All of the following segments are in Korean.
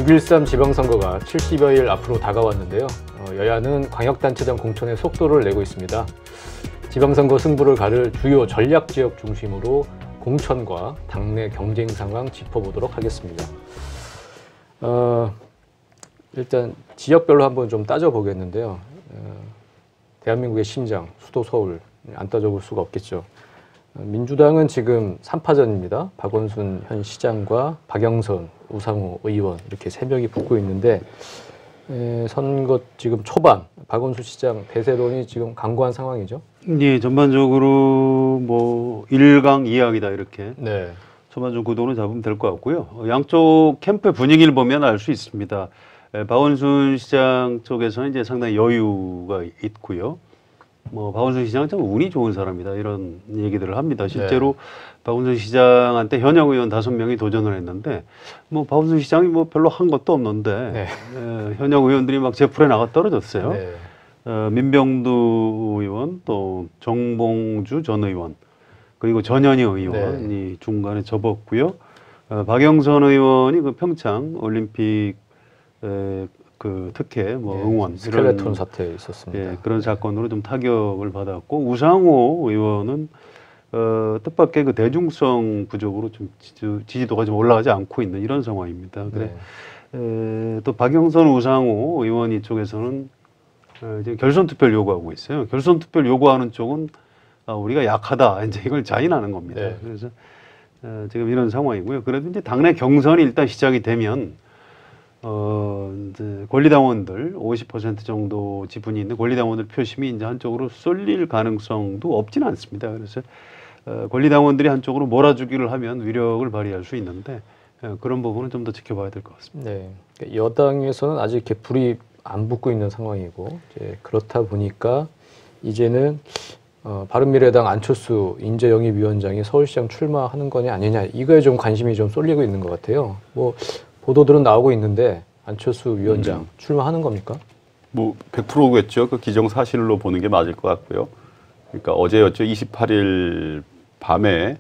6.13 지방선거가 70여일 앞으로 다가왔는데요. 여야는 광역단체장 공천에 속도를 내고 있습니다. 지방선거 승부를 가를 주요 전략지역 중심으로 공천과 당내 경쟁 상황 짚어보도록 하겠습니다. 일단 지역별로 한번 좀 따져보겠는데요. 대한민국의 심장, 수도 서울, 안 따져볼 수가 없겠죠. 민주당은 지금 3파전입니다. 박원순 현 시장과 박영선, 우상호 의원 이렇게 3명이 붙고 있는데 선거 지금 초반 박원순 시장 대세론이 지금 강고한 상황이죠. 예, 전반적으로 뭐 1강 2약이다 이렇게 네. 전반적으로 구도는 잡으면 될 것 같고요. 양쪽 캠프의 분위기를 보면 알 수 있습니다. 박원순 시장 쪽에서는 이제 상당히 여유가 있고요. 뭐 박원순 시장은 참 운이 좋은 사람이다 이런 얘기들을 합니다. 실제로 네. 박원순 시장한테 현역 의원 5명이 도전을 했는데 뭐 박원순 시장이 뭐 별로 한 것도 없는데 네. 현역 의원들이 막 제풀에 나가 떨어졌어요. 네. 민병두 의원 또 정봉주 전 의원 그리고 전현희 의원이 네. 중간에 접었고요. 박영선 의원이 그 평창 올림픽 그 특혜 뭐 예, 응원 스켈레톤 이런, 사태 있었습니다. 예, 그런 사건으로 좀 타격을 받았고 우상호 의원은 뜻밖의 그 대중성 부족으로 좀 지지도가 좀 올라가지 않고 있는 이런 상황입니다. 그래 또 박영선 우상호 의원 이쪽에서는 이제 결선 투표를 요구하고 있어요. 결선 투표를 요구하는 쪽은 우리가 약하다 이제 이걸 자인하는 겁니다. 네. 그래서 지금 이런 상황이고요. 그래도 이제 당내 경선이 일단 시작이 되면 이제 권리당원들 50% 정도 지분이 있는 권리당원들 표심이 이제 한쪽으로 쏠릴 가능성도 없지는 않습니다. 그래서 권리당원들이 한쪽으로 몰아주기를 하면 위력을 발휘할 수 있는데 그런 부분은 좀 더 지켜봐야 될 것 같습니다. 네, 여당에서는 아직 이렇게 불이 안 붙고 있는 상황이고 이제 그렇다 보니까 이제는 바른미래당 안철수 인재영입위원장이 서울시장 출마하는 거냐 아니냐 이거에 좀 관심이 좀 쏠리고 있는 것 같아요. 뭐 보도들은 나오고 있는데 안철수 위원장 출마하는 겁니까? 뭐 100%겠죠. 그 기정사실로 보는 게 맞을 것 같고요. 그러니까 어제였죠. 28일 밤에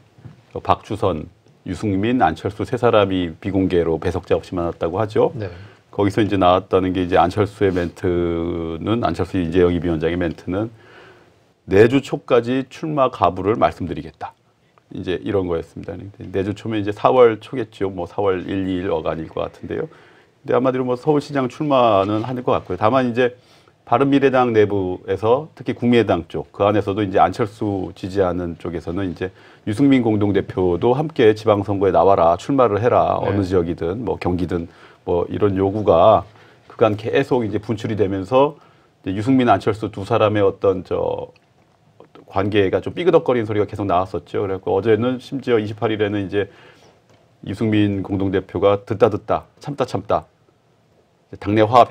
박주선, 유승민, 안철수 3사람이 비공개로 배석자 없이 만났다고 하죠. 네. 거기서 이제 나왔다는 게 이제 안철수의 멘트는 안철수 인재영입위원장의 멘트는 내주 초까지 출마 가부를 말씀드리겠다. 이제 이런 거였습니다. 내주 초면 이제 4월 초겠죠. 뭐 4월 1, 2일 어간일 것 같은데요. 근데 아마도 뭐 서울시장 출마는 하는 것 같고요. 다만 이제 바른미래당 내부에서 특히 국민의당 쪽, 그 안에서도 이제 안철수 지지하는 쪽에서는 이제 유승민 공동대표도 함께 지방선거에 나와라, 출마를 해라, 네. 어느 지역이든 뭐 경기든 뭐 이런 요구가 그간 계속 이제 분출이 되면서 이제 유승민, 안철수 두 사람의 어떤 관계가 좀 삐그덕거리는 소리가 계속 나왔었죠. 그래갖고 어제는 심지어 28일에는 이제 유승민 공동대표가 듣다 참다 당내 화합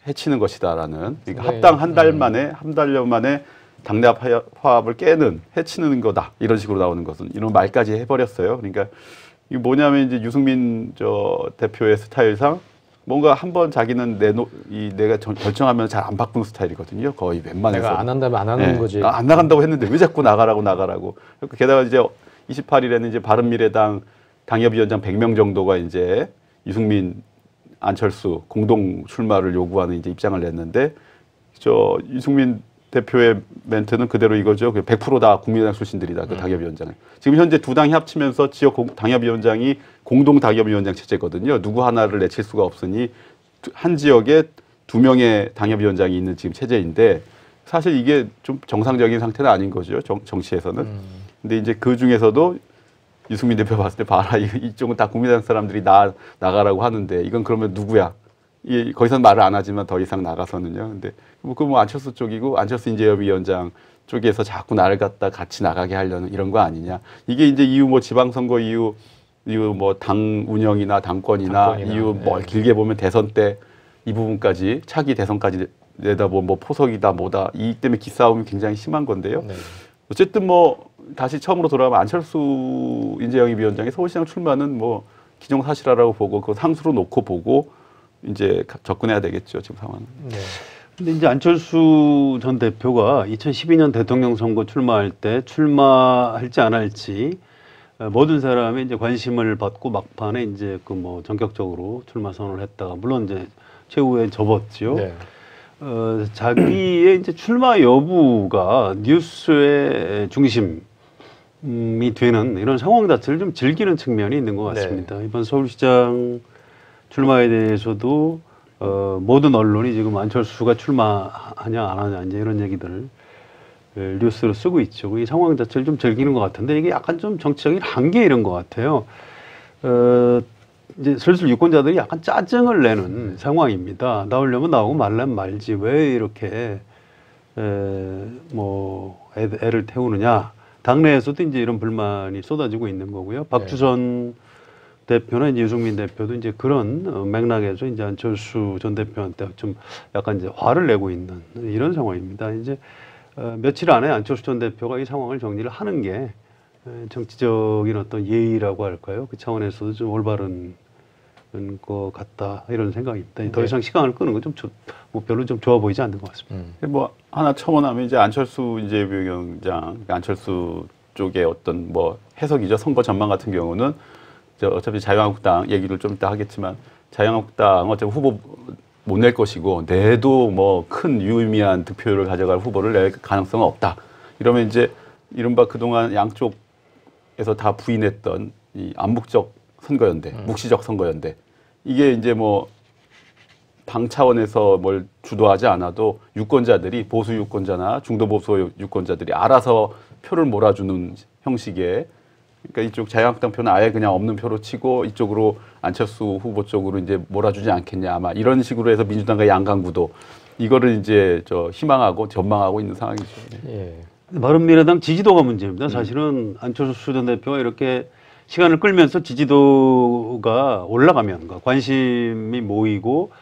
해치는 것이다라는 그러니까 네. 합당 한 달여 만에 당내 화합을 깨는 해치는 거다 이런 식으로 나오는 것은 이런 말까지 해버렸어요. 그러니까 이게 뭐냐면 이제 유승민 대표의 스타일상 뭔가 한번 자기는 내가 결정하면 잘 안 바꾸는 스타일이거든요. 거의 웬만해서. 내가 안 한다면 안 하는 거지. 안 나간다고 했는데 왜 자꾸 나가라고. 게다가 이제 28일에는 이제 바른미래당 당협위원장 100명 정도가 이제 유승민, 안철수 공동 출마를 요구하는 이제 입장을 냈는데 유승민 대표의 멘트는 그대로 이거죠. 100% 다 국민의당 출신들이다. 그 당협위원장은. 지금 현재 두 당이 합치면서 지역 당협위원장이 공동 당협위원장 체제거든요. 누구 하나를 내칠 수가 없으니 한 지역에 2명의 당협위원장이 있는 지금 체제인데 사실 이게 좀 정상적인 상태는 아닌 거죠. 정치에서는. 근데 이제 그 중에서도 유승민 대표 봤을 때 봐라. 이쪽은 다 국민의당 사람들이 나가라고 하는데 이건 그러면 누구야? 거기서는 말을 안 하지만 더 이상 나가서는요. 근데 뭐 안철수 쪽이고 안철수 인재영입위원장 쪽에서 자꾸 나를 갖다 같이 나가게 하려는 이런 거 아니냐. 이게 이제 이후 뭐 지방선거 이후 뭐 당 운영이나 당권이나 이후 뭐 길게 보면 대선 때 이 부분까지 차기 대선까지 내다 뭐 포석이다 뭐다 이익 때문에 기싸움이 굉장히 심한 건데요. 네. 어쨌든 뭐 다시 처음으로 돌아가면 안철수 인재영입위원장의 서울시장 출마는 뭐 기정사실화라고 보고 그 상수로 놓고 보고 이제 접근해야 되겠죠 지금 상황은. 네. 근데 이제 안철수 전 대표가 2012년 대통령 선거 출마할 때 출마할지 안 할지 모든 사람의 이제 관심을 받고 막판에 이제 그 뭐 전격적으로 출마 선언을 했다가 물론 이제 최후에 접었죠. 네. 자기의 이제 출마 여부가 뉴스의 중심이 되는 이런 상황 자체를 좀 즐기는 측면이 있는 것 같습니다. 이번 서울시장 출마에 대해서도 모든 언론이 지금 안철수가 출마하냐 안 하냐 이제 이런 얘기들을 뉴스로 쓰고 있죠. 이 상황 자체를 좀 즐기는 것 같은데 이게 약간 좀 정치적인 한계 이런 것 같아요. 이제 슬슬 유권자들이 약간 짜증을 내는 상황입니다. 나오려면 나오고 말라면 말지 왜 이렇게 뭐 애를 태우느냐. 당내에서도 이제 이런 불만이 쏟아지고 있는 거고요. 박주선 대표나 이제 유승민 대표도 이제 그런 맥락에서 이제 안철수 전 대표한테 좀 약간 이제 화를 내고 있는 이런 상황입니다. 이제 며칠 안에 안철수 전 대표가 이 상황을 정리를 하는 게 정치적인 어떤 예의라고 할까요? 그 차원에서도 좀 올바른 것 같다 이런 생각입니다. 더 이상 시간을 끄는 건 좀 뭐 별로 좀 좋아 보이지 않는 것 같습니다. 뭐 하나 첨언하면 이제 안철수 이제 부위원장, 안철수 쪽의 어떤 뭐 해석이죠. 선거 전망 같은 경우는 어차피 자유한국당 얘기를 좀 이따 하겠지만 자유한국당 어차피 후보 못 낼 것이고 내도 뭐 큰 유의미한 득표율을 가져갈 후보를 낼 가능성은 없다. 이러면 이제 이른바 그동안 양쪽에서 다 부인했던 이 암묵적 선거연대, 묵시적 선거연대 이게 이제 뭐 당 차원에서 뭘 주도하지 않아도 유권자들이 보수 유권자나 중도 보수 유권자들이 알아서 표를 몰아주는 형식의 그러니까 이쪽 자유한국당 표는 아예 그냥 없는 표로 치고 이쪽으로 안철수 후보 쪽으로 이제 몰아주지 않겠냐 아마 이런 식으로 해서 민주당과 양강구도 이거를 이제 희망하고 전망하고 있는 상황이죠. 예. 바른미래당 지지도가 문제입니다. 사실은 안철수 전 대표가 이렇게 시간을 끌면서 지지도가 올라가면 그러니까 관심이 모이고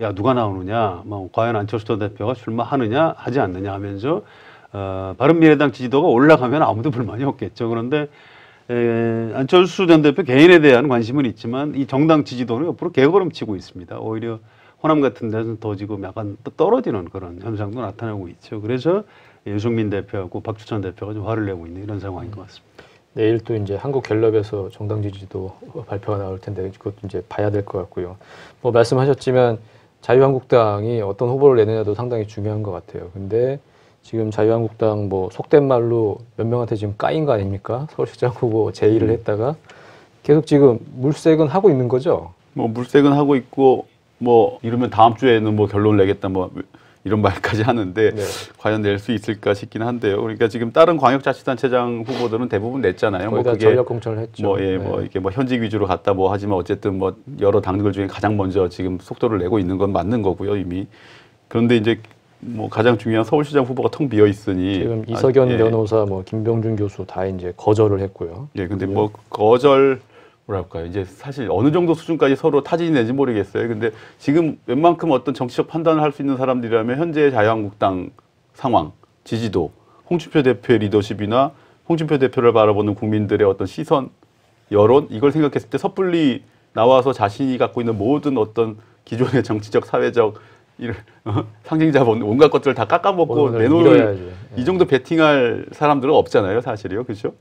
야 누가 나오느냐, 뭐 과연 안철수 전 대표가 출마하느냐 하지 않느냐 하면서 바른미래당 지지도가 올라가면 아무도 불만이 없겠죠. 그런데 안철수 전 대표 개인에 대한 관심은 있지만 이 정당 지지도는 옆으로 개걸음치고 있습니다. 오히려 호남 같은 데서는 더 지금 약간 떨어지는 그런 현상도 나타나고 있죠. 그래서 유승민 대표하고 박주선 대표가 좀 화를 내고 있는 이런 상황인 것 같습니다. 내일 또 이제 한국갤럽에서 정당 지지도 발표가 나올 텐데 그것도 이제 봐야 될 것 같고요. 뭐 말씀하셨지만 자유한국당이 어떤 후보를 내느냐도 상당히 중요한 것 같아요. 근데 지금 자유한국당 뭐 속된 말로 몇 명한테 지금 까인 거 아닙니까? 서울시장 후보 제의를 했다가 계속 지금 물색은 하고 있는 거죠? 뭐 물색은 하고 있고 뭐 이러면 다음 주에는 뭐 결론을 내겠다 뭐 이런 말까지 하는데 네. 과연 낼 수 있을까 싶긴 한데요. 그러니까 지금 다른 광역자치단체장 후보들은 대부분 냈잖아요. 거의 뭐 다 전력 공천을 했죠. 뭐 예, 뭐 이게 뭐 현직 위주로 갔다 뭐 하지만 어쨌든 뭐 여러 당들 중에 가장 먼저 지금 속도를 내고 있는 건 맞는 거고요 이미. 그런데 이제 뭐 가장 중요한 서울시장 후보가 텅 비어 있으니 지금 이석연 변호사, 뭐 김병준 교수 다 이제 거절을 했고요. 예, 근데 뭐 거절 뭐랄까요? 이제 사실 어느 정도 수준까지 서로 타진이 되는지 모르겠어요. 근데 지금 웬만큼 어떤 정치적 판단을 할 수 있는 사람들이라면 현재 자유한국당 상황, 지지도, 홍준표 대표의 리더십이나 홍준표 대표를 바라보는 국민들의 어떤 시선, 여론 이걸 생각했을 때 섣불리 나와서 자신이 갖고 있는 모든 어떤 기존의 정치적, 사회적 이런 상징자본 온갖 것들을 다 깎아먹고 내놓을 이 정도 베팅할 사람들은 없잖아요, 사실이요, 그렇죠?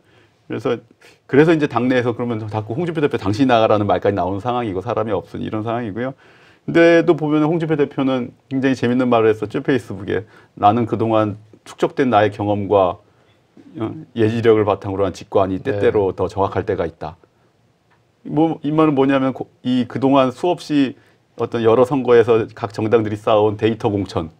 그래서 이제 당내에서 그러면 자꾸 홍준표 대표 당신이 나가라는 말까지 나오는 상황이고 사람이 없으니 이런 상황이고요. 근데도 보면 홍준표 대표는 굉장히 재밌는 말을 했었죠, 페이스북에. 나는 그동안 축적된 나의 경험과 예지력을 바탕으로 한 직관이 때때로 더 정확할 때가 있다. 뭐 이 말은 뭐냐면 이 그동안 수없이 어떤 여러 선거에서 각 정당들이 쌓아온 데이터 공천,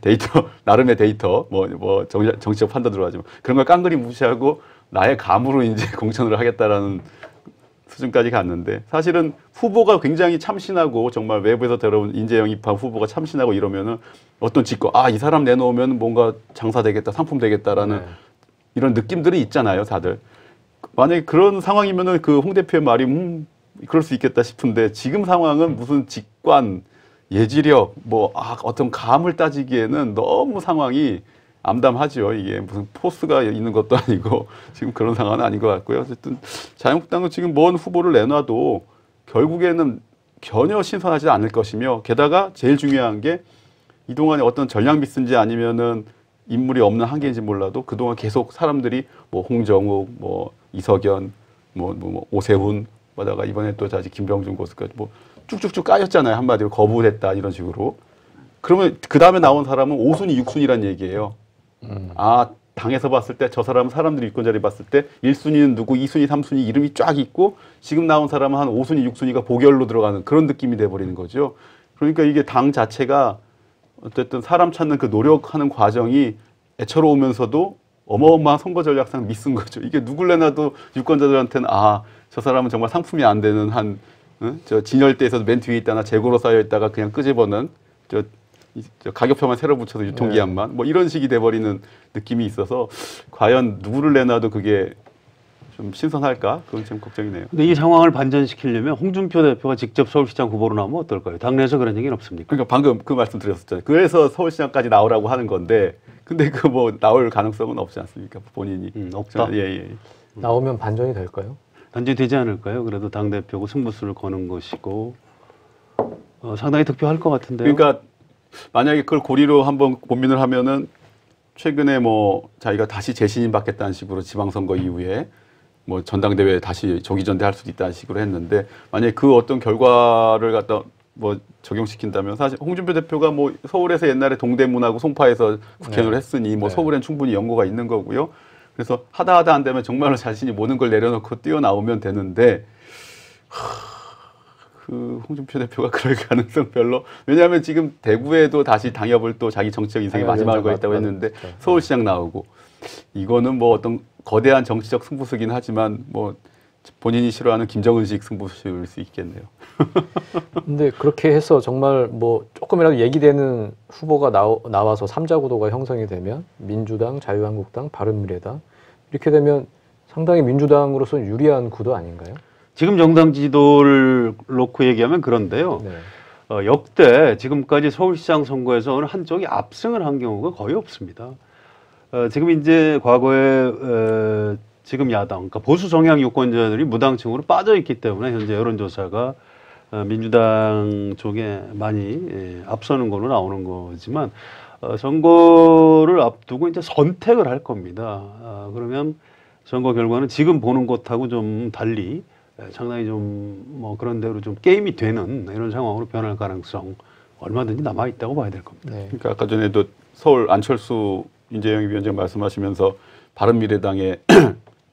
데이터 나름의 데이터, 뭐 정치적 판단 들어가지만 그런 걸 깡그리 무시하고 나의 감으로 이제 공천을 하겠다라는 수준까지 갔는데 사실은 후보가 굉장히 참신하고 정말 외부에서 들어온 인재 영입한 후보가 참신하고 이러면은 어떤 직권, 이 사람 내놓으면 뭔가 장사 되겠다, 상품 되겠다라는 이런 느낌들이 있잖아요, 다들. 만약에 그런 상황이면은 그 홍 대표의 말이 그럴 수 있겠다 싶은데 지금 상황은 무슨 직관, 예지력, 어떤 감을 따지기에는 너무 상황이 암담하죠. 이게 무슨 포스가 있는 것도 아니고 지금 그런 상황은 아닌 것 같고요. 어쨌든 자유한국당은 지금 뭔 후보를 내놔도 결국에는 전혀 신선하지 않을 것이며 게다가 제일 중요한 게 이동안에 어떤 전략 미스인지 아니면은 인물이 없는 한계인지 몰라도 그동안 계속 사람들이 뭐 홍정욱, 뭐 이석연, 뭐 오세훈 보다가 이번에 또 자지 김병준 고수까지 뭐 쭉쭉쭉 까였잖아요. 한마디로 거부됐다 이런 식으로. 그러면 그 다음에 나온 사람은 5순위, 6순위란 얘기예요. 아 당에서 봤을 때 저 사람은 사람들이 유권자들이 봤을 때 1순위는 누구, 2순위, 3순위 이름이 쫙 있고 지금 나온 사람은 한 5순위, 6순위가 보결로 들어가는 그런 느낌이 돼버리는 거죠. 그러니까 이게 당 자체가 어쨌든 사람 찾는 그 노력하는 과정이 애처로우면서도 어마어마한 선거 전략상 미스인 거죠. 이게 누굴 내놔도 유권자들한테는 아, 저 사람은 정말 상품이 안 되는 저 진열대에서도 맨 뒤에 있다나 재고로 쌓여 있다가 그냥 끄집어는 저 가격표만 새로 붙여서 유통기한만 뭐 이런 식이 돼버리는 느낌이 있어서 과연 누구를 내놔도 그게 좀 신선할까? 그건 좀 걱정이네요. 근데 이 상황을 반전시키려면 홍준표 대표가 직접 서울시장 후보로 나오면 어떨까요? 당내에서 그런 얘기는 없습니까? 그러니까 방금 그 말씀 드렸었잖아요. 그래서 서울시장까지 나오라고 하는 건데 근데 그 뭐 나올 가능성은 없지 않습니까? 본인이. 없다. 예. 나오면 반전이 될까요? 반전이 되지 않을까요? 그래도 당대표고 승부수를 거는 것이고 상당히 득표할 것 같은데요. 그러니까 만약에 그걸 고리로 한번 고민을 하면은 최근에 뭐 자기가 다시 재신임 받겠다는 식으로 지방선거 이후에 뭐 전당대회 다시 조기전대 할 수도 있다는 식으로 했는데 만약에 그 어떤 결과를 갖다 뭐 적용시킨다면 사실 홍준표 대표가 뭐 서울에서 옛날에 동대문하고 송파에서 국회의원을 했으니 뭐 서울엔 충분히 연고가 있는 거고요. 그래서 하다 안 되면 정말로 자신이 모든 걸 내려놓고 뛰어나오면 되는데 그 홍준표 대표가 그럴 가능성 별로. 왜냐하면 지금 대구에도 다시 당협을 또 자기 정치적 인생의 마지막을 했다고 했는데 서울시장 나오고 이거는 뭐 어떤 거대한 정치적 승부수긴 하지만 뭐 본인이 싫어하는 김정은식 승부수일 수 있겠네요. 근데 그렇게 해서 정말 뭐 조금이라도 얘기되는 후보가 나와서 삼자 구도가 형성이 되면 민주당, 자유한국당, 바른미래당 이렇게 되면 상당히 민주당으로서는 유리한 구도 아닌가요? 지금 정당 지도를 놓고 얘기하면 그런데요. 네. 역대 지금까지 서울시장 선거에서 어느 한쪽이 압승을 한 경우가 거의 없습니다. 지금 이제 과거에 지금 야당, 그러니까 보수 성향 유권자들이 무당층으로 빠져 있기 때문에 현재 여론조사가 민주당 쪽에 많이 앞서는 걸로 나오는 거지만 선거를 앞두고 이제 선택을 할 겁니다. 그러면 선거 결과는 지금 보는 것하고 좀 달리 상당히 좀 뭐 그런 대로 좀 게임이 되는 이런 상황으로 변할 가능성 얼마든지 남아 있다고 봐야 될 겁니다. 네. 그러니까 아까 전에도 서울 안철수 윤재영 위원장 말씀하시면서 바른미래당의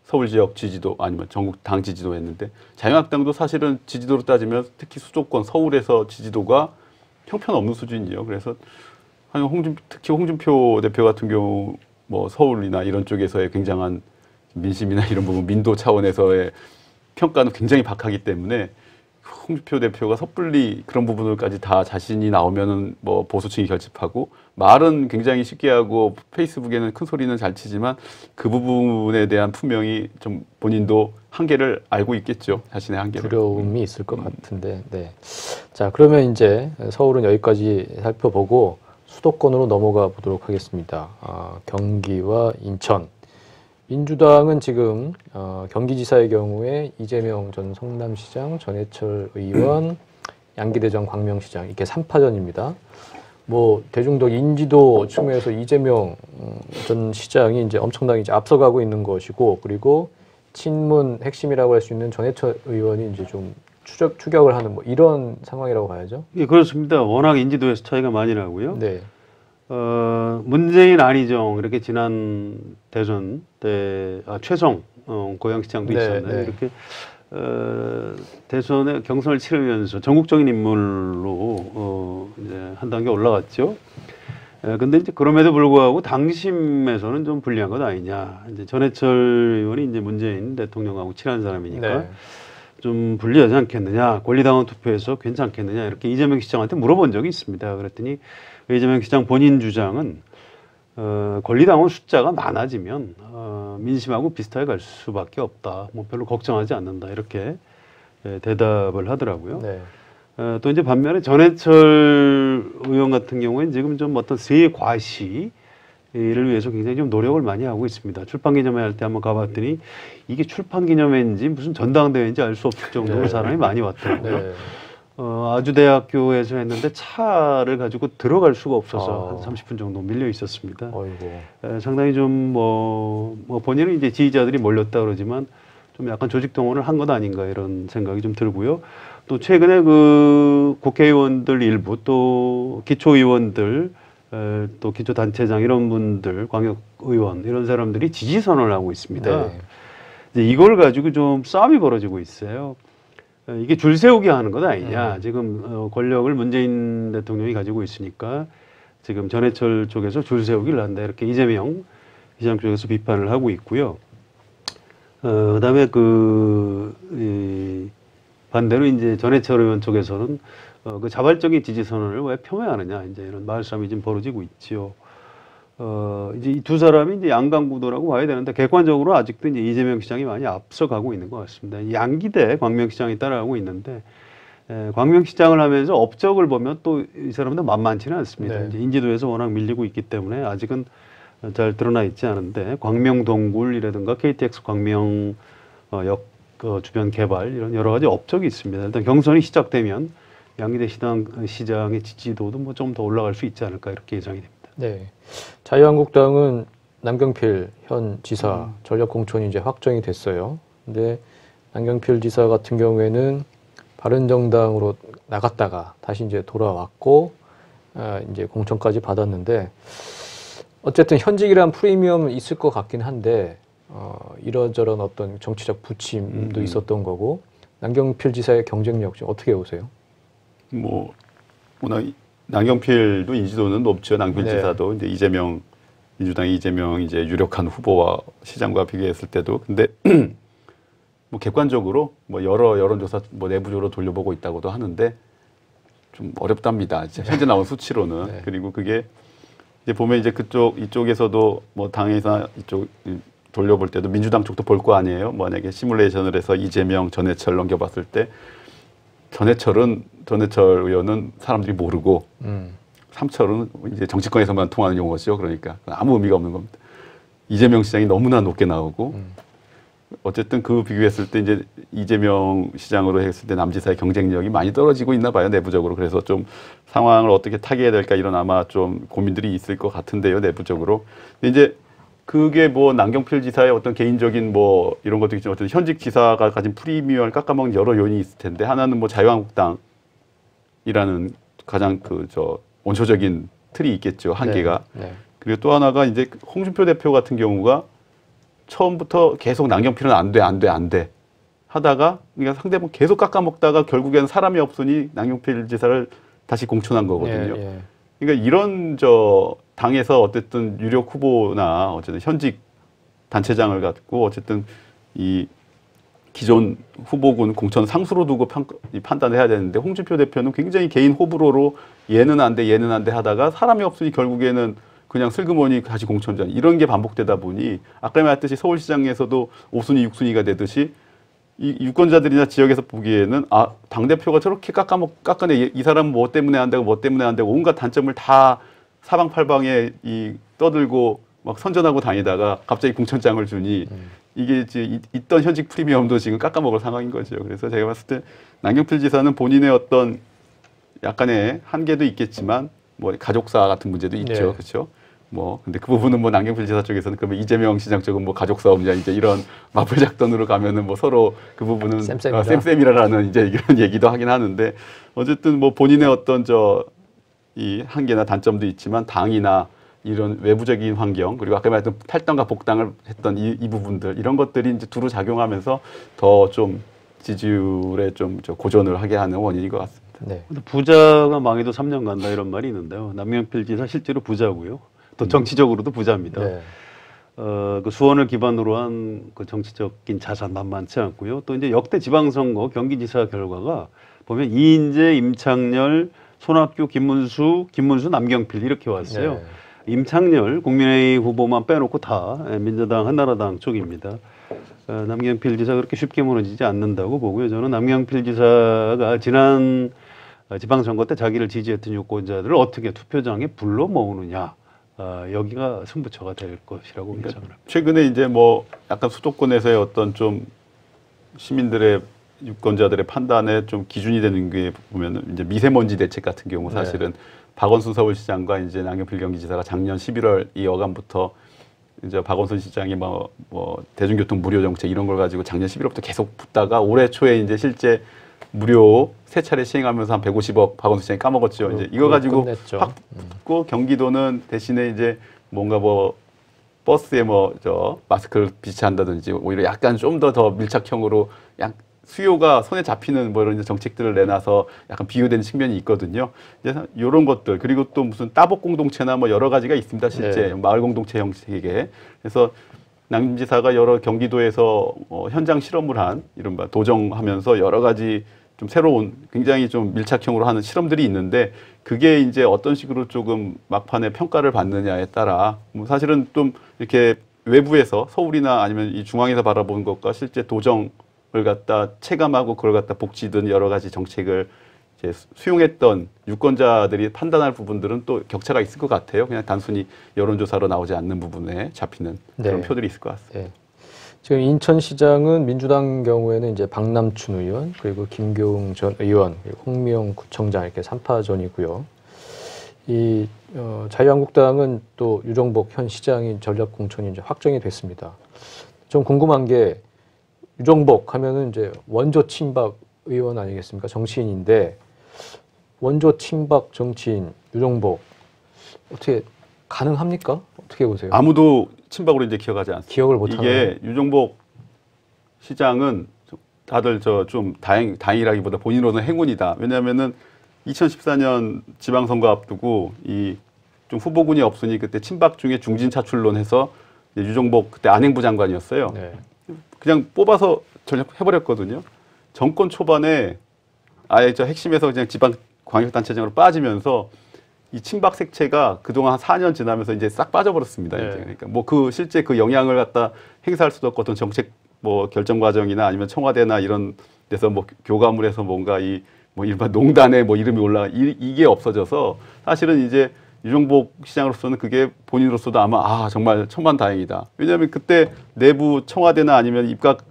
서울 지역 지지도 아니면 전국 당 지지도 했는데 자유한국당도 사실은 지지도로 따지면 특히 수도권 서울에서 지지도가 형편없는 수준이에요. 그래서 특히 홍준표 대표 같은 경우 뭐 서울이나 이런 쪽에서의 굉장한 민심이나 이런 부분 민도 차원에서의 평가는 굉장히 박하기 때문에 홍준표 대표가 섣불리 그런 부분들까지 다 자신이 나오면은 뭐 보수층이 결집하고 말은 굉장히 쉽게 하고 페이스북에는 큰 소리는 잘 치지만 그 부분에 대한 분명히 좀 본인도 한계를 알고 있겠죠. 자신의 한계를. 두려움이 있을 것 같은데. 네. 자, 그러면 이제 서울은 여기까지 살펴보고 수도권으로 넘어가 보도록 하겠습니다. 경기와 인천. 민주당은 지금 경기지사의 경우에 이재명 전 성남시장, 전해철 의원, 양기대전 광명시장 이렇게 3파전입니다. 뭐 대중적 인지도 측면에서 이재명 전 시장이 이제 엄청나게 이제 앞서가고 있는 것이고 그리고 친문 핵심이라고 할 수 있는 전해철 의원이 이제 좀 추격을 하는 뭐 이런 상황이라고 봐야죠. 예, 그렇습니다. 워낙 인지도에서 차이가 많이 나고요. 네. 문재인, 안희정 이렇게 지난 대선 때 최성 고양시장도 네, 있었나요? 네. 이렇게 대선에 경선을 치르면서 전국적인 인물로 이제 한 단계 올라갔죠. 근데 이제 그럼에도 불구하고 당심에서는 좀 불리한 것 아니냐. 이제 전해철 의원이 이제 문재인 대통령하고 친한 사람이니까 네. 좀 불리하지 않겠느냐. 권리당원 투표에서 괜찮겠느냐. 이렇게 이재명 시장한테 물어본 적이 있습니다. 그랬더니 이재명 시장 본인 주장은 권리당원 숫자가 많아지면 민심하고 비슷하게 갈 수밖에 없다. 뭐 별로 걱정하지 않는다. 이렇게 대답을 하더라고요. 네. 또 이제 반면에 전해철 의원 같은 경우에는 지금 좀 어떤 세과시를 위해서 굉장히 좀 노력을 많이 하고 있습니다. 출판기념회 할 때 한번 가봤더니 이게 출판기념회인지 무슨 전당대회인지 알 수 없을 정도로 네. 사람이 많이 왔더라고요. 네. 아주대학교에서 했는데 차를 가지고 들어갈 수가 없어서 한 30분 정도 밀려 있었습니다. 어이고. 상당히 좀 뭐 본인은 이제 지지자들이 몰렸다 그러지만 좀 약간 조직 동원을 한 것 아닌가 이런 생각이 좀 들고요. 또 최근에 그 국회의원들 일부 또 기초의원들 또 기초단체장 이런 분들 광역의원 이런 사람들이 지지 선언을 하고 있습니다. 네. 이제 이걸 가지고 좀 싸움이 벌어지고 있어요. 이게 줄 세우기 하는 것 아니냐. 지금 권력을 문재인 대통령이 가지고 있으니까 지금 전해철 쪽에서 줄 세우기를 한다. 이렇게 이재명 시장 쪽에서 비판을 하고 있고요. 그다음에 반대로 이제 전해철 의원 쪽에서는 그 자발적인 지지 선언을 왜 폄훼하느냐. 이제 이런 말싸움이 좀 벌어지고 있지요. 이제 이 두 사람이 이제 양강구도라고 봐야 되는데 객관적으로 아직도 이제 이재명 시장이 많이 앞서가고 있는 것 같습니다. 양기대 광명시장이 따라가고 있는데 광명시장을 하면서 업적을 보면 또 이 사람들 만만치는 않습니다. 네. 이제 인지도에서 워낙 밀리고 있기 때문에 아직은 잘 드러나 있지 않은데 광명동굴이라든가 KTX 광명 역 주변 개발 이런 여러 가지 업적이 있습니다. 일단 경선이 시작되면 양기대 시장의 지지도도 뭐 좀 더 올라갈 수 있지 않을까 이렇게 예상이 됩니다. 네. 자유한국당은 남경필 현 지사 전력 공천이 이제 확정이 됐어요. 근데 남경필 지사 같은 경우에는 바른정당으로 나갔다가 다시 이제 돌아왔고 이제 공천까지 받았는데 어쨌든 현직이란 프리미엄 있을 것 같긴 한데 이런저런 어떤 정치적 부침도 있었던 거고 남경필 지사의 경쟁력 좀 어떻게 보세요? 뭐 워낙 남경필도 인지도는 높죠. 남경필 네. 지사도 이제 이재명 민주당 이재명 이제 유력한 후보와 시장과 비교했을 때도 근데 뭐 객관적으로 뭐 여러 여론조사 뭐 내부적으로 돌려보고 있다고도 하는데 좀 어렵답니다. 이제 현재 나온 수치로는 네. 그리고 그게 이제 보면 이제 이쪽에서도 뭐 당에서 이쪽 돌려볼 때도 민주당 쪽도 볼 거 아니에요. 만약에 시뮬레이션을 해서 이재명 전해철 넘겨봤을 때 전해철 의원은 사람들이 모르고 삼철은 이제 정치권에서만 통하는 용어죠. 그러니까 아무 의미가 없는 겁니다. 이재명 시장이 너무나 높게 나오고 어쨌든 그 비교했을 때 이제 이재명 시장으로 했을 때 남지사의 경쟁력이 많이 떨어지고 있나 봐요. 내부적으로. 그래서 좀 상황을 어떻게 타개해야 될까 이런 아마 좀 고민들이 있을 것 같은데요. 내부적으로. 근데 이제 그게 뭐 남경필 지사의 어떤 개인적인 뭐 이런 것도 있지만 어떤 현직 지사가 가진 프리미엄을 깎아먹는 여러 요인이 있을 텐데 하나는 뭐 자유한국당이라는 가장 원초적인 틀이 있겠죠. 한계가. 네. 네. 그리고 또 하나가 이제 홍준표 대표 같은 경우가 처음부터 계속 남경필은 안 돼 하다가 그러니까 상대방 계속 깎아먹다가 결국에는 사람이 없으니 남경필 지사를 다시 공천한 거거든요. 예, 예. 그러니까 이런 당에서 어쨌든 유력 후보나 어쨌든 현직 단체장을 갖고 어쨌든 이 기존 후보군 공천 상수로 두고 판단해야 되는데 홍준표 대표는 굉장히 개인 호불호로 얘는 안 돼 하다가 사람이 없으니 결국에는 그냥 슬그머니 다시 공천전 이런 게 반복되다 보니 아까 말했듯이 서울시장에서도 5순위, 6순위가 되듯이 이 유권자들이나 지역에서 보기에는 당대표가 저렇게 깎아내 이 사람은 뭐 때문에 안 되고 온갖 단점을 다 사방팔방에 떠들고 막 선전하고 다니다가 갑자기 공천장을 주니 이게 이제 있던 현직 프리미엄도 지금 깎아먹을 상황인 거죠. 그래서 제가 봤을 때 남경필 지사는 본인의 어떤 약간의 한계도 있겠지만 뭐 가족사 같은 문제도 있죠. 네. 그렇죠? 뭐 근데 그 부분은 뭐 남경필 지사 쪽에서는 그러면 이재명 시장 쪽은 뭐 가족사 없냐 이제 이런 마블 작전으로 가면은 뭐 서로 그 부분은 쌤쌤이라는 이제 이런 얘기도 하긴 하는데 어쨌든 뭐 본인의 어떤 이 한계나 단점도 있지만 당이나 이런 외부적인 환경 그리고 아까 말했던 탈당과 복당을 했던 이 부분들 이런 것들이 이제 두루 작용하면서 더 좀 지지율에 좀 고전을 하게 하는 원인인 것 같습니다. 네. 부자가 망해도 3년 간다 이런 말이 있는데요. 남경필 지사 실제로 부자고요. 또 정치적으로도 부자입니다. 네. 그 수원을 기반으로 한 그 정치적인 자산 만만치 않고요. 또 이제 역대 지방선거 경기지사 결과가 보면 이인재, 임창열, 손학규, 김문수, 남경필 이렇게 왔어요. 네. 임창열 국민의힘 후보만 빼놓고 다 민주당, 한나라당 쪽입니다. 남경필 지사 그렇게 쉽게 무너지지 않는다고 보고요. 저는 남경필 지사가 지난 지방선거 때 자기를 지지했던 유권자들을 어떻게 투표장에 불러 모으느냐. 여기가 승부처가 될 것이라고 예상을 합니다. 최근에 이제 뭐 약간 수도권에서의 어떤 좀 시민들의 유권자들의 판단에 좀 기준이 되는 게 보면은 이제 미세먼지 대책 같은 경우 사실은 박원순 서울시장과 이제 남경필 경기지사가 작년 11월 이 여간부터 이제 박원순 시장이 뭐 대중교통 무료 정책 이런 걸 가지고 작년 11월부터 계속 붙다가 올해 초에 이제 실제 무료 세 차례 시행하면서 한 150억 박원순 시장이 까먹었죠. 이제 이거 가지고 끝냈죠. 확 붙고 경기도는 대신에 이제 뭔가 뭐 버스에 뭐 저 마스크를 비치한다든지 오히려 약간 좀 더 밀착형으로 수요가 손에 잡히는 뭐 이런 정책들을 내놔서 약간 비교되는 측면이 있거든요. 그래서 이런 것들 그리고 또 무슨 따복 공동체나 뭐 여러 가지가 있습니다. 실제 네. 마을 공동체 형식의 그래서 남지사가 여러 경기도에서 현장 실험을 한 이른바 도정하면서 여러 가지 좀 새로운 굉장히 좀 밀착형으로 하는 실험들이 있는데 그게 이제 어떤 식으로 조금 막판에 평가를 받느냐에 따라 뭐 사실은 좀 이렇게 외부에서 서울이나 아니면 이 중앙에서 바라보는 것과 실제 도정을 갖다 체감하고 그걸 갖다 복지든 여러 가지 정책을 이제 수용했던 유권자들이 판단할 부분들은 또 격차가 있을 것 같아요. 그냥 단순히 여론조사로 나오지 않는 부분에 잡히는 그런 네. 표들이 있을 것 같습니다. 네. 지금 인천시장은 민주당 경우에는 이제 박남춘 의원 그리고 김교웅 전 의원 그리고 홍미영 구청장 이렇게 3파전이고요. 이 자유한국당은 또 유정복 현 시장인 전략 공천이 이제 확정이 됐습니다. 좀 궁금한 게 유정복 하면은 이제 원조 친박 의원 아니겠습니까? 정치인인데 원조 친박 정치인 유정복 어떻게 가능합니까? 어떻게 보세요? 아무도 친박으로 이제 기억하지 않습니다. 기억을 못 하나요? 이게 유정복 시장은 다들 좀 다행이라기보다 본인으로는 행운이다. 왜냐하면은 2014년 지방선거 앞두고 이 좀 후보군이 없으니 그때 친박 중에 중진 차출론 해서 유정복 그때 안행부 장관이었어요. 네. 그냥 뽑아서 전략해버렸거든요. 정권 초반에 아예 저 핵심에서 그냥 지방 광역단체장으로 빠지면서 이 친박 색채가 그동안 한 4년 지나면서 이제 싹 빠져버렸습니다. 네. 이제. 그러니까 뭐 실제 그 영향을 갖다 행사할 수도 없고 어떤 정책 뭐 결정 과정이나 아니면 청와대나 이런 데서 뭐 교감을 해서 뭔가 뭐 일반 농단에 뭐 이름이 이게 없어져서 사실은 이제 유정복 시장으로서는 그게 본인으로서도 아마 정말 천만다행이다. 왜냐하면 그때 내부 청와대나 아니면 입각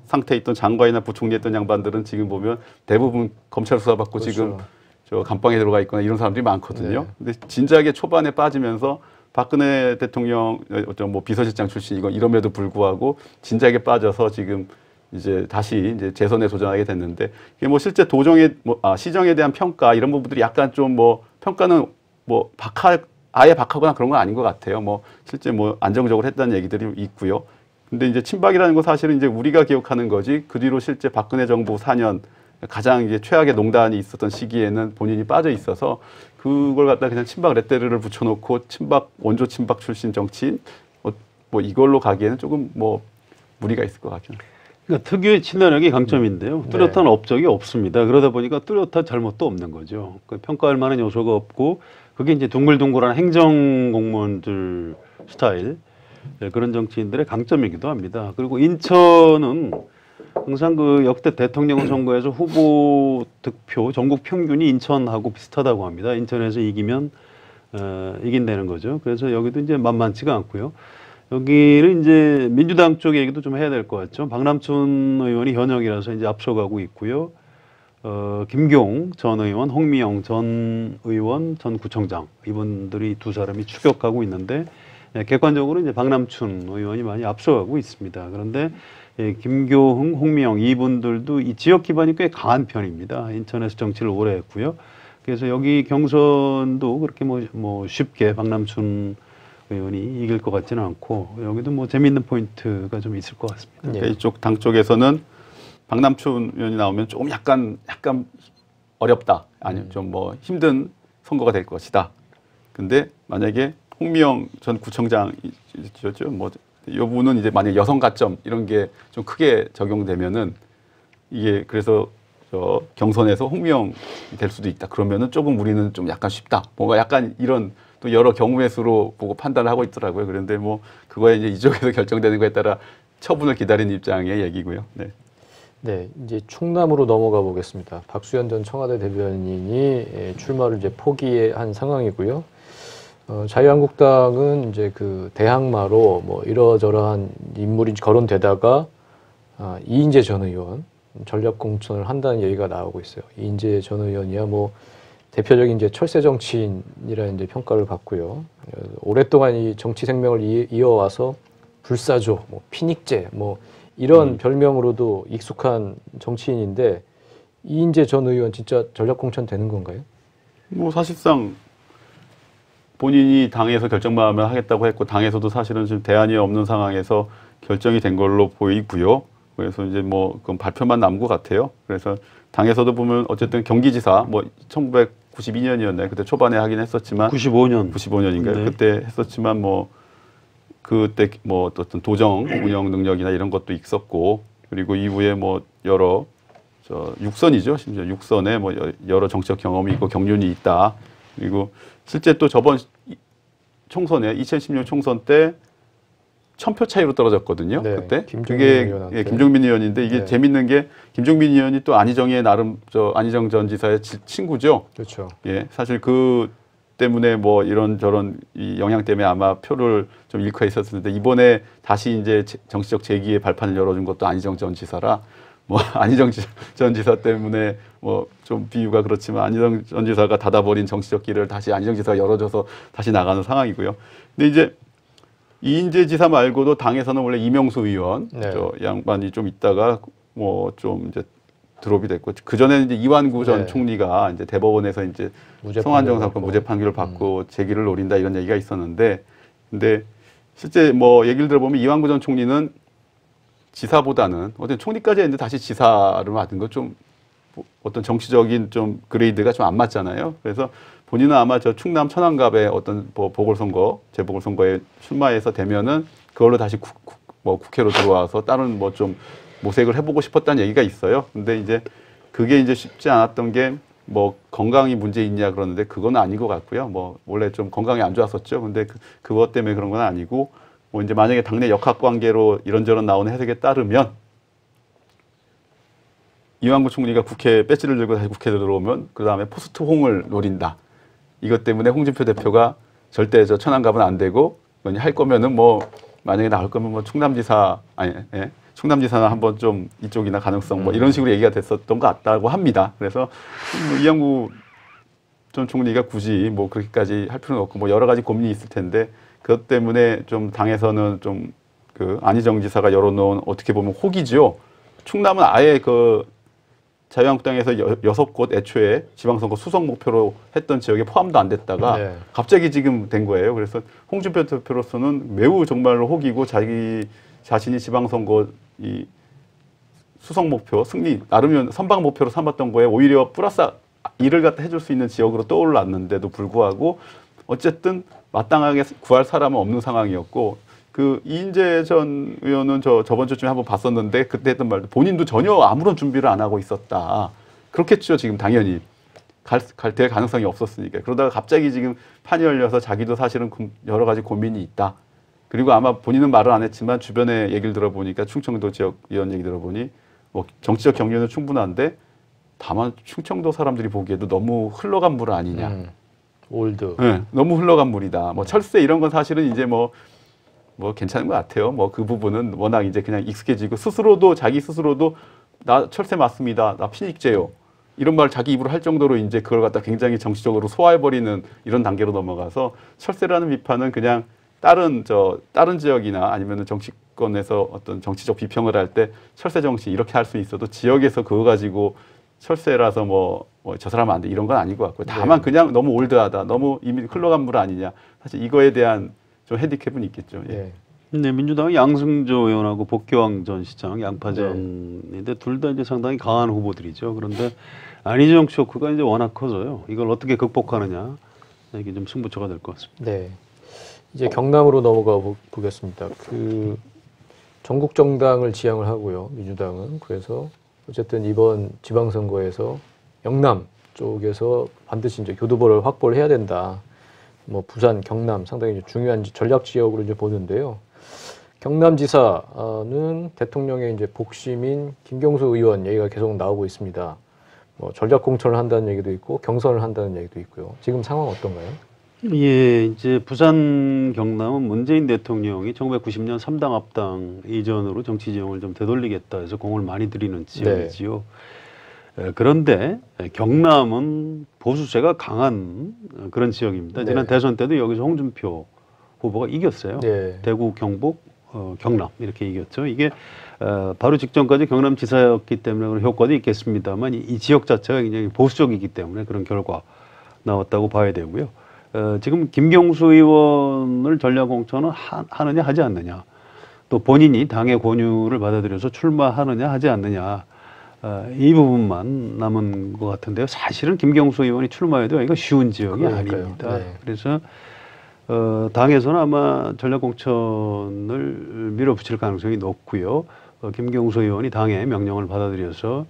상태에 있던 장관이나 부총리했던 양반들은 지금 보면 대부분 검찰 수사받고 그렇죠. 지금 저 감방에 들어가 있거나 이런 사람들이 많거든요. 네. 근데 진작에 초반에 빠지면서 박근혜 대통령 어떤 뭐 비서실장 출신 이럼에도 불구하고 진작에 빠져서 지금 이제 다시 이제 재선에 도전하게 됐는데 이게 뭐 실제 시정에 대한 평가 이런 부분들이 약간 좀 뭐 평가는 뭐 아예 박하거나 그런 건 아닌 것 같아요. 뭐 실제 뭐 안정적으로 했다는 얘기들이 있고요. 근데 이제 친박이라는 건 사실은 이제 우리가 기억하는 거지 그 뒤로 실제 박근혜 정부 4년 가장 이제 최악의 농단이 있었던 시기에는 본인이 빠져 있어서 그걸 갖다 그냥 친박 레테르를 붙여놓고 원조 친박 출신 정치인 뭐 이걸로 가기에는 조금 뭐 무리가 있을 것 같긴 해요. 그러니까 특유의 친화력이 강점인데요. 네. 뚜렷한 업적이 없습니다. 그러다 보니까 뚜렷한 잘못도 없는 거죠. 평가할 만한 요소가 없고 그게 이제 둥글둥글한 행정 공무원들 스타일 그런 정치인들의 강점이기도 합니다. 그리고 인천은 항상 그 역대 대통령 선거에서 후보 득표 전국 평균이 인천하고 비슷하다고 합니다. 인천에서 이기면 이긴다는 거죠. 그래서 여기도 이제 만만치가 않고요. 여기는 이제 민주당 쪽 얘기도 좀 해야 될 것 같죠. 박남춘 의원이 현역이라서 이제 앞서가고 있고요. 김경 전 의원, 홍미영 전 의원, 전 구청장 이분들이 두 사람이 추격하고 있는데 객관적으로 이제 박남춘 의원이 많이 앞서가고 있습니다. 그런데 김교흥, 홍미영 이분들도 이 지역 기반이 꽤 강한 편입니다. 인천에서 정치를 오래 했고요. 그래서 여기 경선도 그렇게 뭐 쉽게 박남춘 의원이 이길 것 같지는 않고 여기도 뭐 재미있는 포인트가 좀 있을 것 같습니다. 그러니까 이쪽 당 쪽에서는 박남춘 의원이 나오면 조금 약간 어렵다. 아니면 좀 뭐 힘든 선거가 될 것이다. 근데 만약에 홍미영 전 구청장이죠. 뭐 이분은 이제 만약 여성 가점 이런 게 좀 크게 적용되면은 이게 그래서 저 경선에서 홍미영이 될 수도 있다. 그러면은 조금 우리는 좀 약간 쉽다. 뭔가 약간 이런 또 여러 경우의 수로 보고 판단을 하고 있더라고요. 그런데 뭐 그거에 이제 이쪽에서 결정되는 거에 따라 처분을 기다리는 입장의 얘기고요. 네. 네, 이제 충남으로 넘어가 보겠습니다. 박수현 전 청와대 대변인이 출마를 이제 포기한 상황이고요. 자유한국당은 이제 그 대항마로 뭐 이러저러한 인물이 거론되다가 이인재 전 의원 전략 공천을 한다는 얘기가 나오고 있어요. 이인재 전 의원이야 뭐 대표적인 이제 철새 정치인이라는 이제 평가를 받고요. 오랫동안 이 정치 생명을 이어와서 불사조, 뭐 피닉제, 뭐 이런 별명으로도 익숙한 정치인인데 이인재 전 의원 진짜 전략 공천 되는 건가요? 뭐 사실상 본인이 당에서 결정만 하면 하겠다고 했고 당에서도 사실은 지금 대안이 없는 상황에서 결정이 된 걸로 보이고요. 그래서 이제 뭐 그건 발표만 남은 것 같아요. 그래서 당에서도 보면 어쨌든 경기지사 뭐 1992년이었나요? 그때 초반에 하긴 했었지만 95년인가요? 네. 그때 했었지만 뭐 그때 뭐 어떤 도정 운영 능력이나 이런 것도 있었고 그리고 이후에 뭐 여러 육선이죠. 심지어 육선에 뭐 여러 정치적 경험이 있고 경륜이 있다. 그리고 실제 또 저번 총선에 2016 총선 때 1000표 차이로 떨어졌거든요. 네, 그때 김종민 그게 의원한테. 예, 김종민 의원인데 이게 네. 재밌는 게 김종민 의원이 또 안희정의 나름 안희정 전 지사의 친구죠. 그렇죠. 예, 사실 그 때문에 뭐 이런저런 이 영향 때문에 아마 표를 좀 잃고 있었는데 이번에 다시 이제 정치적 재기의 발판을 열어준 것도 안희정 전 지사라 뭐 안희정 전 지사 때문에 뭐 좀 비유가 그렇지만 안희정 전 지사가 닫아버린 정치적 길을 다시 안희정 지사가 열어줘서 다시 나가는 상황이고요. 근데 이제 이인재 지사 말고도 당에서는 원래 이명수 의원 네. 저 양반이 좀 있다가 뭐 좀 이제 드롭이 됐고 그 전에는 이제 이완구 전 네. 총리가 이제 대법원에서 이제 무죄 성완종 판결 사건 받고. 무죄 판결을 받고 재기를 노린다 이런 얘기가 있었는데 근데 실제 뭐 얘기를 들어보면 이완구 전 총리는 지사보다는 어떤 총리까지 했는데 다시 지사를 맡은 거 좀 어떤 정치적인 좀 그레이드가 좀 안 맞잖아요. 그래서 본인은 아마 저 충남 천안갑의 어떤 보궐선거 재보궐선거에 출마해서 되면은 그걸로 다시 국회로 들어와서 다른 뭐 좀 모색을 해보고 싶었다는 얘기가 있어요. 근데 이제 그게 이제 쉽지 않았던 게 뭐 건강이 문제 있냐 그러는데 그건 아닌 것 같고요. 뭐 원래 좀 건강이 안 좋았었죠. 근데 그것 때문에 그런 건 아니고 뭐 이제 만약에 당내 역학관계로 이런저런 나오는 해석에 따르면 이완구 총리가 국회 배지를 들고 다시 국회에 들어오면 그 다음에 포스트 홍을 노린다. 이것 때문에 홍준표 대표가 절대 저 천안갑은 안 되고 할 거면은 뭐 만약에 나올 거면 뭐 충남지사 아니 예. 충남지사나 한번 좀 이쪽이나 가능성 뭐 이런 식으로 얘기가 됐었던 것 같다고 합니다. 그래서 뭐 이완구 전 총리가 굳이 뭐 그렇게까지 할 필요는 없고 뭐 여러 가지 고민이 있을 텐데 그것 때문에 좀 당에서는 좀 그 안희정 지사가 열어놓은 어떻게 보면 혹이죠. 충남은 아예 그 자유한국당에서 6곳 애초에 지방선거 수석 목표로 했던 지역에 포함도 안 됐다가 네. 갑자기 지금 된 거예요. 그래서 홍준표 대표로서는 매우 정말로 혹이고 자기 자신이 지방선거 이 수석 목표 승리 나름은 선박 목표로 삼았던 거에 오히려 플러스 일을 갖다 해줄 수 있는 지역으로 떠올랐는데도 불구하고 어쨌든 마땅하게 구할 사람은 없는 상황이었고 그 이인재 전 의원은 저번 주쯤에 한번 봤었는데 그때 했던 말도 본인도 전혀 아무런 준비를 안 하고 있었다. 그렇겠죠. 지금 당연히 될 가능성이 없었으니까. 그러다가 갑자기 지금 판이 열려서 자기도 사실은 여러 가지 고민이 있다. 그리고 아마 본인은 말을 안 했지만 주변에 얘기를 들어보니까 충청도 지역 의원 얘기 들어보니 뭐 정치적 경륜은 충분한데 다만 충청도 사람들이 보기에도 너무 흘러간 물 아니냐. 올드. 네, 너무 흘러간 물이다. 뭐 철새 이런 건 사실은 이제 뭐 괜찮은 것 같아요. 뭐 그 부분은 워낙 이제 그냥 익숙해지고 자기 스스로도 나 철새 맞습니다. 나 피닉제요. 이런 말 자기 입으로 할 정도로 이제 그걸 갖다 굉장히 정치적으로 소화해버리는 이런 단계로 넘어가서 철새라는 비판은 그냥 다른 지역이나 아니면은 정치권에서 어떤 정치적 비평을 할 때 철새 정치 이렇게 할 수 있어도 지역에서 그거 가지고 철새라서 뭐 저 사람은 안 돼 이런 건 아닌 것 같고요. 다만 그냥 너무 올드하다. 너무 이미 흘러간 물 아니냐. 사실 이거에 대한 좀 핸디캡은 있겠죠. 예. 네. 민주당은 양승조 의원하고 복교왕 전 시장 양파전인데 둘 다 이제 상당히 강한 후보들이죠. 그런데 안희정 쇼크가 이제 워낙 커져요. 이걸 어떻게 극복하느냐 이게 좀 승부처가 될 것 같습니다. 네. 이제 경남으로 넘어가 보겠습니다. 그 전국 정당을 지향을 하고요. 민주당은 그래서 어쨌든 이번 지방선거에서 영남 쪽에서 반드시 이제 교두보를 확보를 해야 된다. 뭐 부산, 경남 상당히 이제 중요한 전략 지역으로 이제 보는데요. 경남지사는 대통령의 이제 복심인 김경수 의원 얘기가 계속 나오고 있습니다. 뭐 전략 공천을 한다는 얘기도 있고 경선을 한다는 얘기도 있고요. 지금 상황 어떤가요? 예, 이제 부산 경남은 문재인 대통령이 1990년 3당 합당 이전으로 정치 지형을 좀 되돌리겠다 해서 공을 많이 들이는 지역이지요. 그런데 경남은 보수세가 강한 그런 지역입니다. 지난 대선 때도 여기서 홍준표 후보가 이겼어요. 네. 대구, 경북, 경남 이렇게 이겼죠. 이게 바로 직전까지 경남지사였기 때문에 그런 효과도 있겠습니다만 이 지역 자체가 굉장히 보수적이기 때문에 그런 결과 나왔다고 봐야 되고요. 지금 김경수 의원을 전략공천은 하느냐 하지 않느냐, 또 본인이 당의 권유를 받아들여서 출마하느냐 하지 않느냐, 이 부분만 남은 것 같은데요. 사실은 김경수 의원이 출마해도 이거 쉬운 지역이 그러니까요. 아닙니다. 네. 그래서 당에서는 아마 전략공천을 밀어붙일 가능성이 높고요. 김경수 의원이 당의 명령을 받아들여서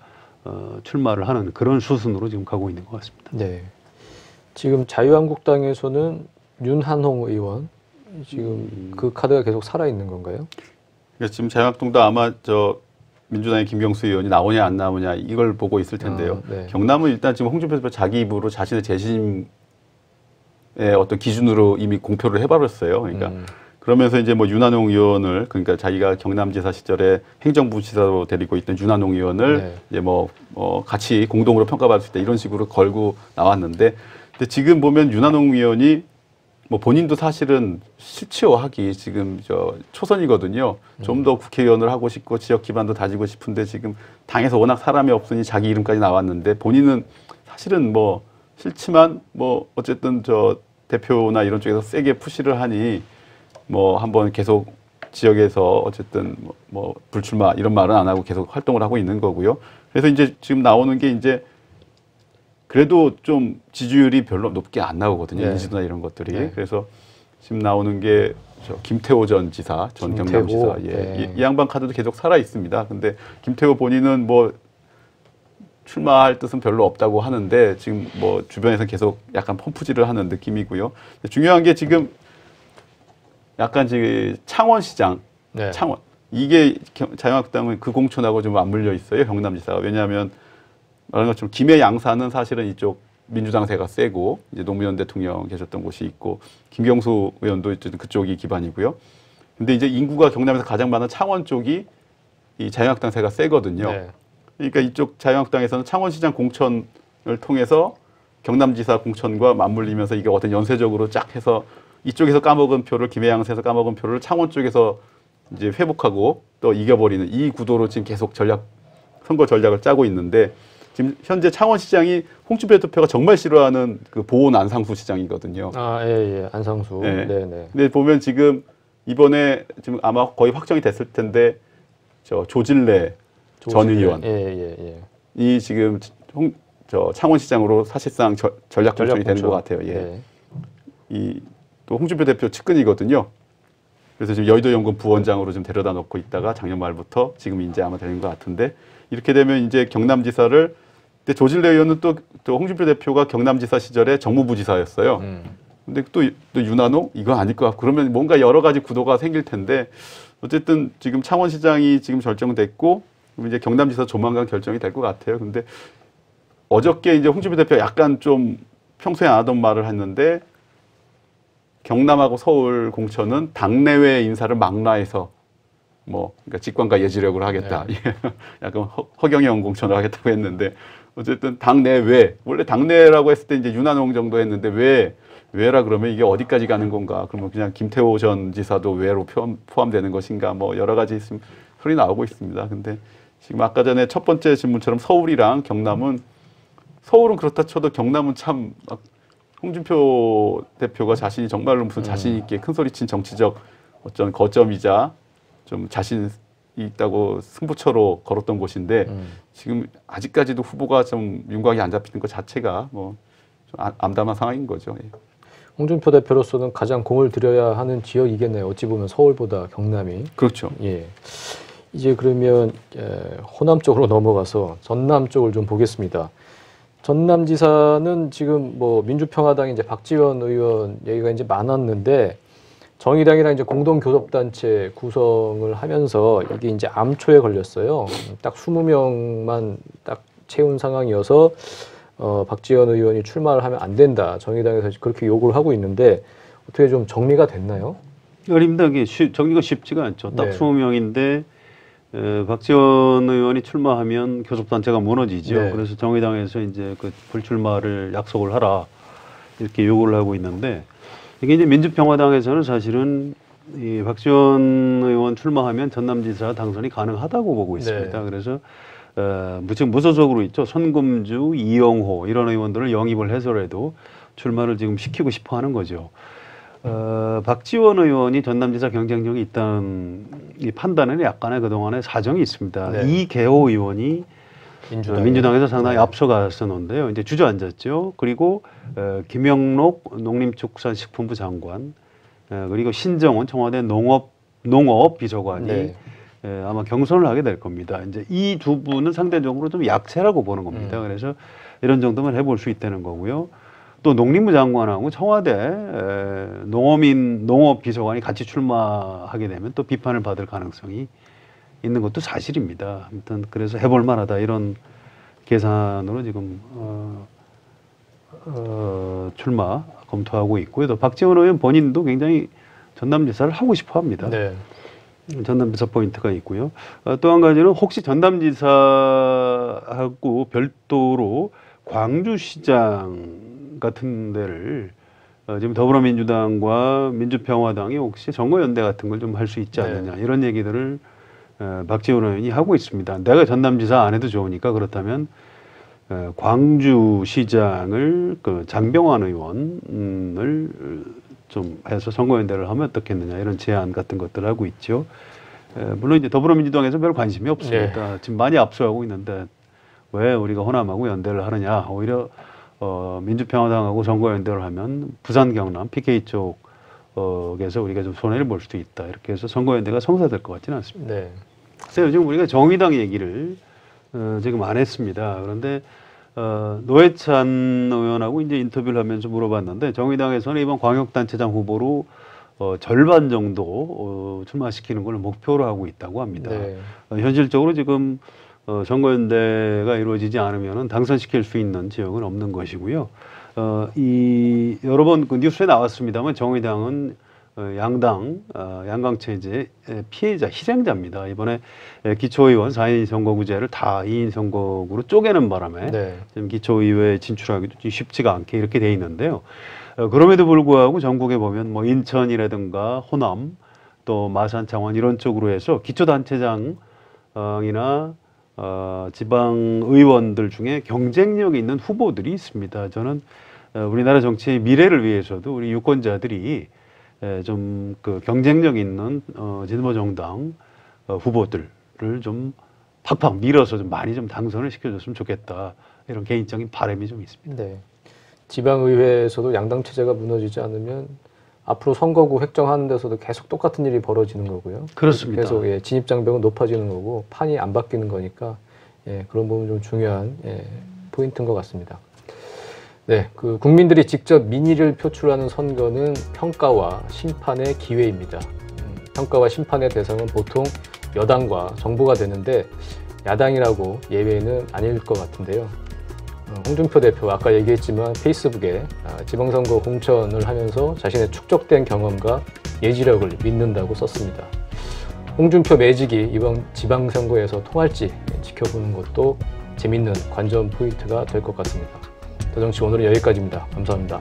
출마를 하는 그런 수순으로 지금 가고 있는 것 같습니다. 네. 지금 자유한국당에서는 윤한홍 의원 지금 그 카드가 계속 살아 있는 건가요? 그래서 지금 자유한국당도 아마 민주당의 김경수 의원이 나오냐 안 나오냐 이걸 보고 있을 텐데요. 네. 경남은 일단 지금 홍준표 대표 자기 입으로 자신의 재심의 어떤 기준으로 이미 공표를 해버렸어요. 그러니까 그러면서 이제 뭐 윤한홍 의원을, 그러니까 자기가 경남지사 시절에 행정부지사로 데리고 있던 윤한홍 의원을 네. 이제 같이 공동으로 평가받을 수 있다 이런 식으로 걸고 나왔는데, 근데 지금 보면 윤한홍 의원이 뭐 본인도 사실은 실치호하기 지금 초선이거든요. 좀 더 국회의원을 하고 싶고 지역 기반도 다지고 싶은데 지금 당에서 워낙 사람이 없으니 자기 이름까지 나왔는데 본인은 사실은 뭐 싫지만 뭐 어쨌든 대표나 이런 쪽에서 세게 푸시를 하니 뭐 한번 계속 지역에서 어쨌든 뭐 불출마 이런 말은 안 하고 계속 활동을 하고 있는 거고요. 그래서 이제 지금 나오는 게 이제 그래도 좀 지지율이 별로 높게 안 나오거든요. 네. 인지도나 이런 것들이. 네. 그래서 지금 나오는 게 김태호 전 지사, 전 경남지사. 예. 네. 이 양반 카드도 계속 살아 있습니다. 근데 김태호 본인은 뭐 출마할 뜻은 별로 없다고 하는데 지금 뭐 주변에서 계속 약간 펌프질을 하는 느낌이고요. 중요한 게 지금 약간 지금 창원시장, 네. 창원. 이게 자유한국당은 그 공천하고 좀 맞물려 있어요. 경남지사가. 왜냐하면 말한 것처럼 김해 양산은 사실은 이쪽 민주당세가 세고 이제 노무현 대통령 계셨던 곳이 있고 김경수 의원도 이제 그쪽이 기반이고요. 근데 이제 인구가 경남에서 가장 많은 창원 쪽이 이 자유한국당세가 세거든요. 네. 그러니까 이쪽 자유한국당에서는 창원시장 공천을 통해서 경남지사 공천과 맞물리면서 이게 어떤 연쇄적으로 쫙 해서 이쪽에서 까먹은 표를 김해 양산에서 까먹은 표를 창원 쪽에서 이제 회복하고 또 이겨버리는 이 구도로 지금 계속 선거 전략을 짜고 있는데, 지금 현재 창원시장이 홍준표 대표가 정말 싫어하는 그 보온 안상수 시장이거든요. 아, 예, 예. 안상수. 네. 네, 네. 근데 보면 지금 이번에 지금 아마 거의 확정이 됐을 텐데 조질래 전 의원 예, 예, 예. 이 지금 창원시장으로 사실상 전략 공천이 되는 것 같아요. 예. 네. 이 또 홍준표 대표 측근이거든요. 그래서 지금 여의도 연구원 부원장으로 좀 데려다 놓고 있다가 작년 말부터 지금 이제 아마 되는 것 같은데, 이렇게 되면 이제 경남지사를, 근데 조질래 의원은 또 홍준표 대표가 경남지사 시절에 정무부지사였어요. 근데 또 윤한홍 이건 아닐 것 같고, 그러면 뭔가 여러 가지 구도가 생길 텐데, 어쨌든 지금 창원시장이 지금 결정됐고 이제 경남지사 조만간 결정이 될 것 같아요. 근데 어저께 이제 홍준표 대표 약간 좀 평소에 안 하던 말을 했는데, 경남하고 서울 공천은 당내외 인사를 망라해서 그러니까 직관과 예지력으로 하겠다. 네. 약간 허경영 공천을 하겠다고 했는데, 어쨌든 당내외, 원래 당내라고 했을 때 이제 윤한홍 정도 했는데 외라 그러면 이게 어디까지 가는 건가? 그러면 그냥 김태호 전 지사도 외로 포함되는 것인가? 뭐 여러 가지 소리 나오고 있습니다. 근데 지금 아까 전에 첫 번째 질문처럼 서울이랑 경남은, 서울은 그렇다 쳐도 경남은 참 홍준표 대표가 자신이 정말로 무슨 자신 있게 큰 소리친 정치적 어떤 거점이자 좀 자신 있다고 승부처로 걸었던 곳인데, 지금 아직까지도 후보가 좀 윤곽이 안 잡히는 것 자체가 좀 암담한 상황인 거죠. 예. 홍준표 대표로서는 가장 공을 들여야 하는 지역이겠네요. 어찌 보면 서울보다 경남이. 그렇죠. 예. 이제 그러면 호남 쪽으로 넘어가서 전남 쪽을 좀 보겠습니다. 전남지사는 지금 민주평화당 이제 박지원 의원 얘기가 이제 많았는데, 정의당이랑 이제 공동교섭단체 구성을 하면서 이게 이제 암초에 걸렸어요. 딱 20명만 딱 채운 상황이어서 박지원 의원이 출마를 하면 안 된다. 정의당에서 그렇게 요구를 하고 있는데, 어떻게 좀 정리가 됐나요? 어림도 정리가 쉽지가 않죠. 딱 네. 20명인데 박지원 의원이 출마하면 교섭단체가 무너지죠. 네. 그래서 정의당에서 이제 그 불출마를 약속을 하라 이렇게 요구를 하고 있는데 이게 이제 민주평화당에서는 사실은 이 박지원 의원 출마하면 전남지사 당선이 가능하다고 보고 있습니다. 네. 그래서 지금 무소속으로 있죠. 손금주, 이영호 이런 의원들을 영입을 해서라도 출마를 지금 시키고 싶어 하는 거죠. 박지원 의원이 전남지사 경쟁력이 있다는 이 판단에는 약간의 그동안의 사정이 있습니다. 네. 이계호 의원이 민주당에서 상당히 앞서갔었는데요. 이제 주저앉았죠. 그리고 김영록 농림축산식품부 장관, 그리고 신정원 청와대 농업 비서관이 네. 아마 경선을 하게 될 겁니다. 이제 이 두 분은 상대적으로 좀 약체라고 보는 겁니다. 그래서 이런 정도만 해볼 수 있다는 거고요. 또 농림부 장관하고 청와대 농업 비서관이 같이 출마하게 되면 또 비판을 받을 가능성이 있는 것도 사실입니다. 아무튼 그래서 해볼 만하다 이런 계산으로 지금 출마 검토하고 있고요. 또 박지원 의원 본인도 굉장히 전남지사를 하고 싶어합니다. 네. 전남지사 포인트가 있고요. 또 한 가지는 혹시 전남지사하고 별도로 광주시장 같은 데를 지금 더불어민주당과 민주평화당이 혹시 선거연대 같은 걸 좀 할 수 있지 않느냐 이런 얘기들을 박지원 의원이 하고 있습니다. 내가 전남지사 안 해도 좋으니까 그렇다면 광주시장을 그 장병환 의원을 좀 해서 선거연대를 하면 어떻겠느냐 이런 제안 같은 것들을 하고 있죠. 물론 이제 더불어민주당에서 별 관심이 없습니다. 지금 많이 압수하고 있는데 왜 우리가 호남하고 연대를 하느냐. 오히려 민주평화당하고 선거연대를 하면 부산, 경남, PK 쪽에서 우리가 좀 손해를 볼 수도 있다. 이렇게 해서 선거연대가 성사될 것 같지는 않습니다. 네. 그래서 요즘 우리가 정의당 얘기를 지금 안 했습니다. 그런데 노회찬 의원하고 이제 인터뷰를 하면서 물어봤는데 정의당에서는 이번 광역단체장 후보로 절반 정도 출마시키는 걸 목표로 하고 있다고 합니다. 네. 현실적으로 지금 선거연대가 이루어지지 않으면 당선시킬 수 있는 지역은 없는 것이고요. 여러 번 그 뉴스에 나왔습니다만 정의당은 양강체제 피해자, 희생자입니다. 이번에 기초의원 4인 선거구제를 다 2인 선거구로 쪼개는 바람에 네. 지금 기초의회에 진출하기도 쉽지가 않게 이렇게 돼 있는데요. 그럼에도 불구하고 전국에 보면 뭐 인천이라든가 호남 또 마산, 창원 이런 쪽으로 해서 기초단체장이나 지방 의원들 중에 경쟁력 있는 후보들이 있습니다. 저는 우리나라 정치의 미래를 위해서도 우리 유권자들이 좀 그 경쟁력 있는 진보 정당 후보들을 좀 팍팍 밀어서 좀 많이 좀 당선을 시켜줬으면 좋겠다 이런 개인적인 바람이 좀 있습니다. 네. 지방의회에서도 양당 체제가 무너지지 않으면 앞으로 선거구 획정하는 데서도 계속 똑같은 일이 벌어지는 거고요. 그렇습니다. 계속 진입 장벽은 높아지는 거고 판이 안 바뀌는 거니까 그런 부분 좀 중요한 포인트인 것 같습니다. 네, 그 국민들이 직접 민의를 표출하는 선거는 평가와 심판의 기회입니다. 평가와 심판의 대상은 보통 여당과 정부가 되는데 야당이라고 예외는 아닐 것 같은데요. 홍준표 대표 아까 얘기했지만 페이스북에 지방선거 공천을 하면서 자신의 축적된 경험과 예지력을 믿는다고 썼습니다. 홍준표 매직이 이번 지방선거에서 통할지 지켜보는 것도 재밌는 관전 포인트가 될 것 같습니다. 더정치 오늘은 여기까지입니다. 감사합니다.